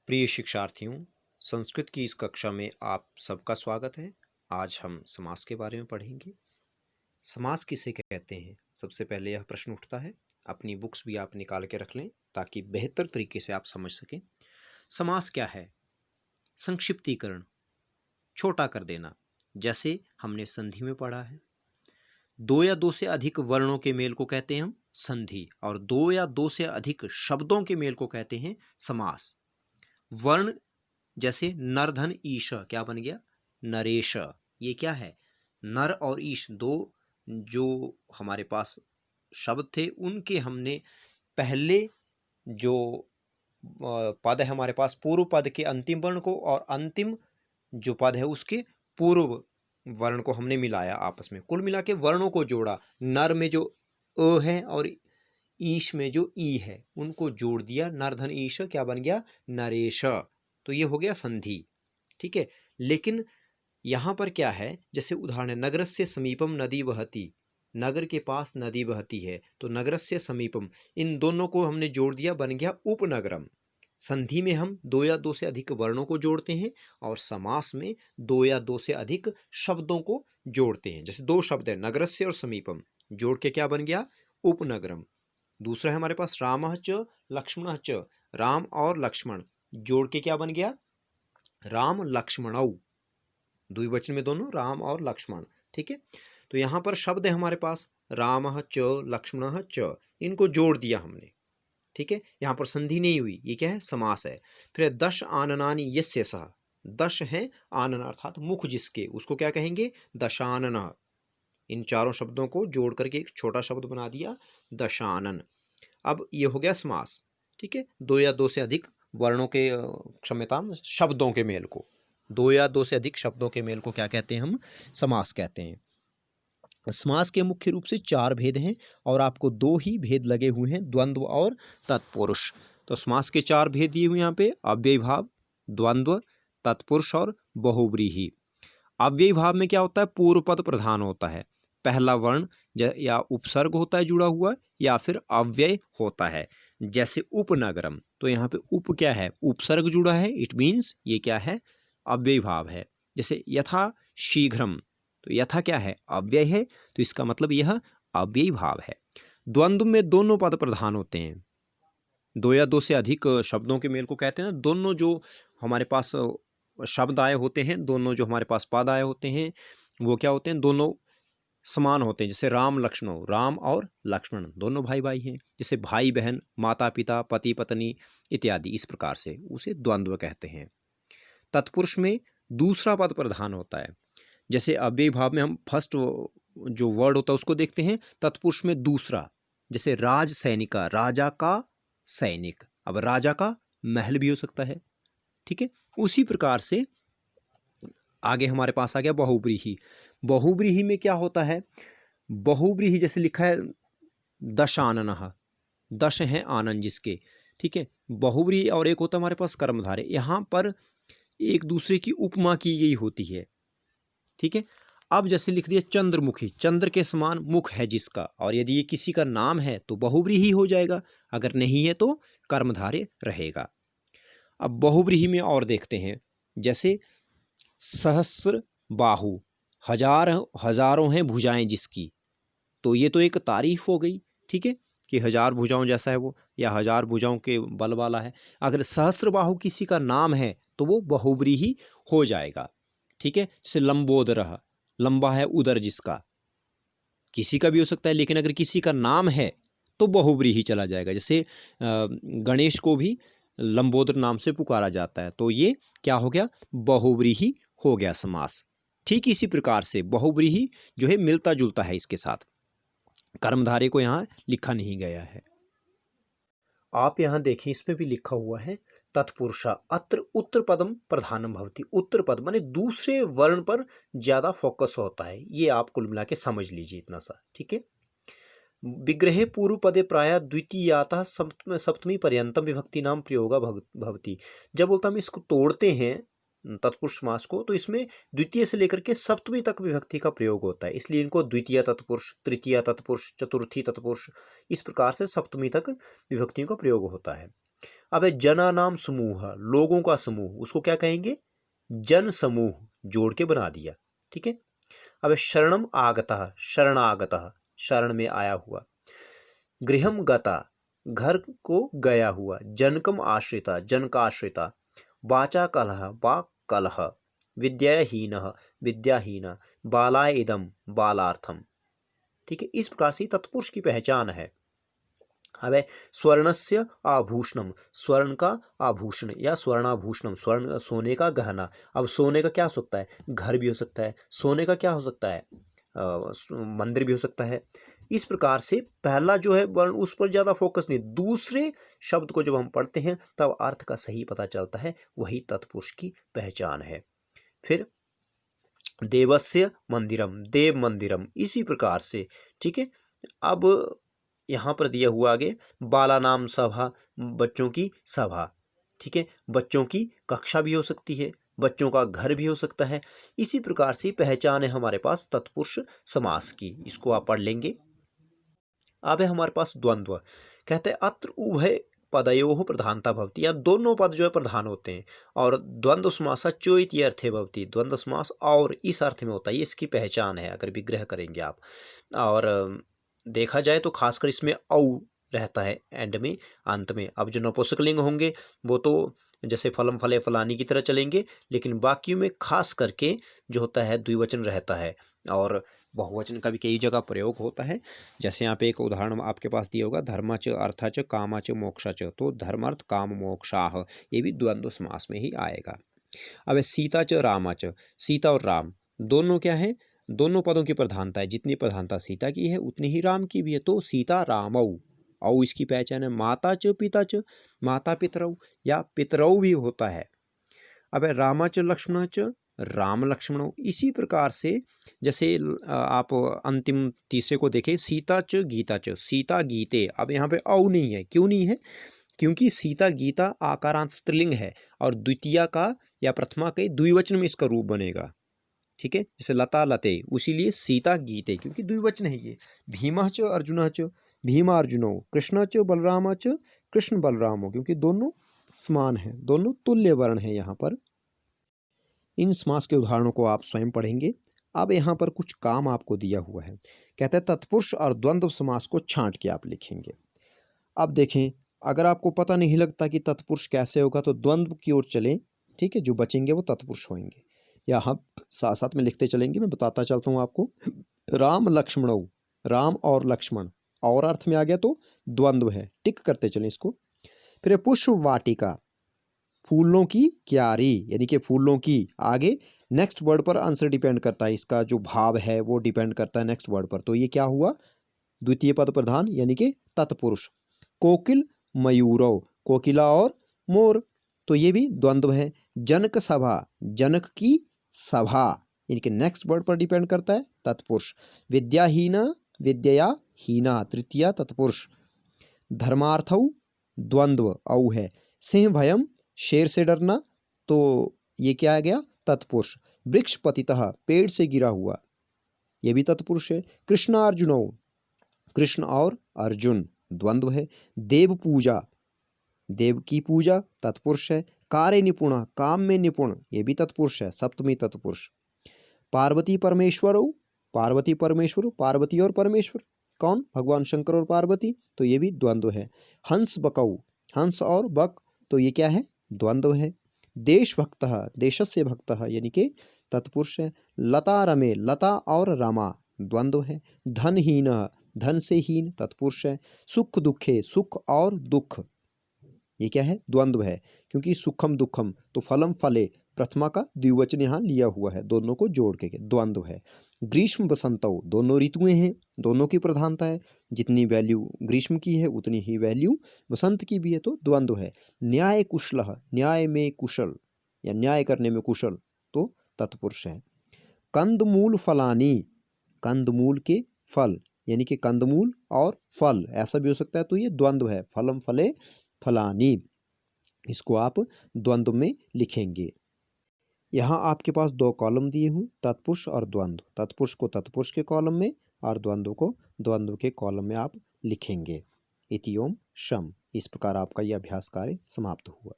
प्रिय शिक्षार्थियों, संस्कृत की इस कक्षा में आप सबका स्वागत है। आज हम समास के बारे में पढ़ेंगे। समास किसे कहते हैं? सबसे पहले यह प्रश्न उठता है। अपनी बुक्स भी आप निकाल के रख लें ताकि बेहतर तरीके से आप समझ सकें। समास क्या है? संक्षिप्तीकरण, छोटा कर देना। जैसे हमने संधि में पढ़ा है, दो या दो से अधिक वर्णों के मेल को कहते हैं हम संधि, और दो या दो से अधिक शब्दों के मेल को कहते हैं समास। वर्ण जैसे नर धन ईश, क्या बन गया? नरेश। ये क्या है? नर और ईश दो जो हमारे पास शब्द थे, उनके हमने पहले जो पद है हमारे पास, पूर्व पद के अंतिम वर्ण को और अंतिम जो पद है उसके पूर्व वर्ण को हमने मिलाया आपस में, कुल मिला के वर्णों को जोड़ा। नर में जो अ है और ईश में जो ई है उनको जोड़ दिया। नर धन ईश क्या बन गया? नरेश। तो ये हो गया संधि। ठीक है, लेकिन यहां पर क्या है, जैसे उदाहरण है, नगरस्य समीपम नदी बहती। नगर के पास नदी बहती है, तो नगरस्य समीपम, इन दोनों को हमने जोड़ दिया, बन गया उपनगरम। संधि में हम दो या दो से अधिक वर्णों को जोड़ते हैं और समास में दो या दो से अधिक शब्दों को जोड़ते हैं। जैसे दो शब्द है नगरस्य और समीपम, जोड़ के क्या बन गया? उपनगरम। दूसरा है हमारे पास रामः च लक्ष्मणः च, राम और लक्ष्मण, जोड़ के क्या बन गया? राम लक्ष्मणौ। द्विवचन में दोनों, राम और लक्ष्मण। ठीक है, तो यहां पर शब्द है हमारे पास रामः च लक्ष्मणः च, इनको जोड़ दिया हमने। ठीक है, यहां पर संधि नहीं हुई, ये क्या है? समास है। फिर दश आननानि यस्य सः, दश है आनन अर्थात मुख जिसके, उसको क्या कहेंगे? दशानन। इन चारों शब्दों को जोड़ करके एक छोटा शब्द बना दिया, दशानन। अब ये हो गया समास। ठीक है, दो या दो से अधिक वर्णों के, क्षम्यता, शब्दों के मेल को, दो या दो से अधिक शब्दों के मेल को क्या कहते हैं? हम समास कहते हैं। समास के मुख्य रूप से चार भेद हैं और आपको दो ही भेद लगे हुए हैं, द्वंद्व और तत्पुरुष। तो समास के चार भेद दिए हुए यहाँ पे, अव्ययी भाव, द्वंद्व, तत्पुरुष और बहुव्रीहि। अव्ययी भाव में क्या होता है? पूर्व पद प्रधान होता है, पहला वर्ण या उपसर्ग होता है जुड़ा हुआ, या फिर अव्यय होता है। जैसे उपनगरम, तो यहाँ पे उप क्या है? उपसर्ग जुड़ा है, इट मीन्स ये क्या है? अव्ययी भाव है। जैसे यथा शीघ्रम, तो यथा क्या है? अव्यय है, तो इसका मतलब यह अव्ययी भाव है। द्वंद्व में दोनों पद प्रधान होते हैं, दो या दो से अधिक शब्दों के मेल को कहते हैं। दोनों जो हमारे पास शब्द आए होते हैं, दोनों जो हमारे पास पद आए होते हैं, वो क्या होते हैं? दोनों समान होते हैं। जैसे राम लक्ष्मण, राम और लक्ष्मण दोनों भाई भाई हैं। जैसे भाई बहन, माता पिता, पति पत्नी इत्यादि, इस प्रकार से उसे द्वंद्व कहते हैं। तत्पुरुष में दूसरा पद प्रधान होता है। जैसे अव्ययी भाव में हम फर्स्ट जो वर्ड होता है उसको देखते हैं, तत्पुरुष में दूसरा। जैसे राज सैनिका, राजा का सैनिक, अब राजा का महल भी हो सकता है। ठीक है, उसी प्रकार से आगे हमारे पास आ गया बहुव्रीहि। बहुव्रीहि में क्या होता है? बहुव्रीहि जैसे लिखा है दशाननः, दश हैं आनंद जिसके। ठीक है, बहुव्रीहि और एक होता है हमारे पास कर्मधारय, यहाँ पर एक दूसरे की उपमा की गई होती है। ठीक है, अब जैसे लिख दिया चंद्रमुखी, चंद्र के समान मुख है जिसका, और यदि ये किसी का नाम है तो बहुव्रीहि हो जाएगा, अगर नहीं है तो कर्मधारय रहेगा। अब बहुव्रीहि में और देखते हैं, जैसे सहस्र बाहु, हजारों हैं भुजाएं जिसकी, तो ये तो एक तारीफ हो गई। ठीक है, कि हजार भुजाओं जैसा है वो, या हजार भुजाओं के बल वाला है। अगर सहस्र बाहु किसी का नाम है तो वो बहुव्रीहि हो जाएगा। ठीक है, जैसे लंबोदर, लंबा है उदर जिसका, किसी का भी हो सकता है, लेकिन अगर किसी का नाम है तो बहुव्रीहि चला जाएगा। जैसे गणेश को भी लंबोदर नाम से पुकारा जाता है, तो ये क्या हो गया? बहुव्रीहि हो गया समास। ठीक इसी प्रकार से बहुव्रीहि जो है मिलता जुलता है इसके साथ, कर्मधारय को यहाँ लिखा नहीं गया है। आप यहाँ देखें, इसमें भी लिखा हुआ है तत्पुरुषा अत्र उत्तर पदम प्रधानम भवति। उत्तर पद माने दूसरे वर्ण पर ज्यादा फोकस होता है, ये आप कुल मिला के समझ लीजिए इतना सा। ठीक है, विग्रहे पूर्व पदे प्राय द्वितीयातः सप्तमी पर्यंतम विभक्ति नाम प्रयोगा भवति। जब बोलता हम इसको तोड़ते हैं तत्पुरुष समास को, तो इसमें द्वितीय से लेकर के सप्तमी तक विभक्ति का प्रयोग होता है, इसलिए इनको द्वितीय तत्पुरुष, तृतीय तत्पुरुष, चतुर्थी तत्पुरुष, इस प्रकार से सप्तमी तक विभक्तियों का प्रयोग होता है। अब है जना नाम समूह, लोगों का समूह, उसको क्या कहेंगे? जन समूह, जोड़ के बना दिया। ठीक है। अब है शरणम आगतः, शरणागतः, शरण में आया हुआ। गृहम गता, घर को गया हुआ। जनकम आश्रिता, जन का आश्रिता। वाचा कलह, वाक कलह। विद्याहीनः, विद्याहीन। बालाय इदम, बालार्थम। ठीक है। इस प्रकार से तत्पुरुष की पहचान है। अब है स्वर्णस्य आभूषणम, स्वर्ण का आभूषण या स्वर्णाभूषणम, स्वर्ण सोने का गहना। अब सोने का क्या हो सकता है? घर भी हो सकता है। सोने का क्या हो सकता है? मंदिर भी हो सकता है। इस प्रकार से पहला जो है वर्ण, उस पर ज्यादा फोकस नहीं, दूसरे शब्द को जब हम पढ़ते हैं तब अर्थ का सही पता चलता है, वही तत्पुरुष की पहचान है। फिर देवस्य मंदिरम, देव मंदिरम, इसी प्रकार से। ठीक है। अब यहाँ पर दिया हुआ आगे बाला नाम सभा, बच्चों की सभा। ठीक है। बच्चों की कक्षा भी हो सकती है, बच्चों का घर भी हो सकता है। इसी प्रकार से पहचान है हमारे पास तत्पुरुष समास की, इसको आप पढ़ लेंगे। अब है हमारे पास द्वंद्व। कहते हैं अत्र उभय पदयोः प्रधानता भवति, या दोनों पद जो है प्रधान होते हैं। और द्वंद्व समास चोइति अर्थे भवति, द्वंद्व समास और इस अर्थ में होता है, ये इसकी पहचान है अगर विग्रह करेंगे आप। और देखा जाए तो खासकर इसमें औ रहता है एंड में, अंत में। अब जो नपुंसकलिंग होंगे वो तो जैसे फलम फले फलानी की तरह चलेंगे, लेकिन बाकी में खास करके जो होता है द्विवचन रहता है, और बहुवचन का भी कई जगह प्रयोग होता है। जैसे यहाँ पे एक उदाहरण आपके पास दिया होगा, धर्माच अर्थाच कामाच मोक्षाच, तो धर्मार्थ काम मोक्षाह, ये भी द्वंद्व समास में ही आएगा। अब सीता च रामाच, सीता और राम दोनों क्या है? दोनों पदों की प्रधानता है, जितनी प्रधानता सीता की है उतनी ही राम की भी है, तो सीता रामौ। औ इसकी पहचान है। माता च पिता च, माता पितरौ, या पितरौ भी होता है। अब रामा च लक्ष्मण च, राम लक्ष्मणौ। इसी प्रकार से जैसे आप अंतिम तीसरे को देखें, सीता च गीता च, सीता गीते। अब यहाँ पे औ नहीं है, क्यों नहीं है? क्योंकि सीता गीता आकारांत स्त्रीलिंग है, और द्वितीया का या प्रथमा के द्विवचन में इसका रूप बनेगा। ठीक है। जैसे लता लते, उसीलिए सीता गीते, क्योंकि द्विवचन है ये। भीमा च अर्जुन च, भीमा अर्जुनो। कृष्ण च बलरामा च, कृष्ण बलरामो, क्योंकि दोनों समान है, दोनों तुल्य वर्ण है यहाँ पर। इन समास के उदाहरणों को आप स्वयं पढ़ेंगे। अब यहाँ पर कुछ काम आपको दिया हुआ है। कहते हैं तत्पुरुष और द्वंद्व समास को छांट के आप लिखेंगे। अब देखें, अगर आपको पता नहीं लगता कि तत्पुरुष कैसे होगा तो द्वंद्व की ओर चलें। ठीक है। जो बचेंगे वो तत्पुरुष होंगे, या हम साथ साथ में लिखते चलेंगे, मैं बताता चलता हूँ आपको। राम लक्ष्मणौ, राम और लक्ष्मण, और अर्थ में आ गया तो द्वंद्व है, टिक करते चलें इसको। फिर पुष्प वाटिका, फूलों की क्यारी, यानी कि फूलों की, आगे नेक्स्ट वर्ड पर आंसर डिपेंड करता है, इसका जो भाव है वो डिपेंड करता है नेक्स्ट वर्ड पर। तो ये क्या हुआ? द्वितीय पद प्रधान, यानी कि तत्पुरुष। कोकिल मयूरव, कोकिला और मोर, तो ये भी द्वंद्व है। जनक सभा, जनक की सभा, यानी कि नेक्स्ट वर्ड पर डिपेंड करता है, तत्पुरुष। विद्याहीना, विद्या हीना, तृतीया तत्पुरुष। धर्मार्थौ, द्वंद्व औ है। सिंह भयम, शेर से डरना, तो ये क्या आ गया? तत्पुरुष। वृक्ष पतितः, पेड़ से गिरा हुआ, ये भी तत्पुरुष है। कृष्णार्जुनौ, कृष्ण और अर्जुन, द्वंद्व है। देव पूजा, देव की पूजा, तत्पुरुष है। कार्य निपुण, काम में निपुण, ये भी तत्पुरुष है, सप्तमी तत्पुरुष। पार्वती परमेश्वर, पार्वती परमेश्वर, पार्वती और परमेश्वर कौन? भगवान शंकर और पार्वती, तो ये भी द्वंद्व है। हंस बकौ, हंस और बक, तो ये क्या है? द्वंद्व है। देशभक्त, देशस्य भक्त, यानी कि तत्पुरुष है। लता रमे, लता और रमा, द्वंद्व है। धनहीन, धन से हीन, तत्पुरुष है। सुख दुखे, सुख और दुख, ये क्या है? द्वंद्व है, क्योंकि सुखम दुखम, तो फलम फले, प्रथमा का द्विवचन यहाँ लिया हुआ है, दोनों को जोड़ के, द्वंद्व है। ग्रीष्म बसंतो, दोनों ऋतुएं हैं, दोनों की प्रधानता है, जितनी वैल्यू ग्रीष्म की है उतनी ही वैल्यू बसंत की भी है, तो द्वंद्व है। न्याय कुशल, न्याय में कुशल या न्याय करने में कुशल, तो तत्पुरुष है। कंदमूल फलानी, कंदमूल के फल, यानी कि कंदमूल और फल, ऐसा भी हो सकता है, तो ये द्वंद्व है। फलम फले फलानी, इसको आप द्वंद्व में लिखेंगे। यहाँ आपके पास दो कॉलम दिए हुए, तत्पुरुष और द्वंद्व। तत्पुरुष को तत्पुरुष के कॉलम में और द्वंद्व को द्वंद्व के कॉलम में आप लिखेंगे। इतियोम शम। इस प्रकार आपका यह अभ्यास कार्य समाप्त हुआ।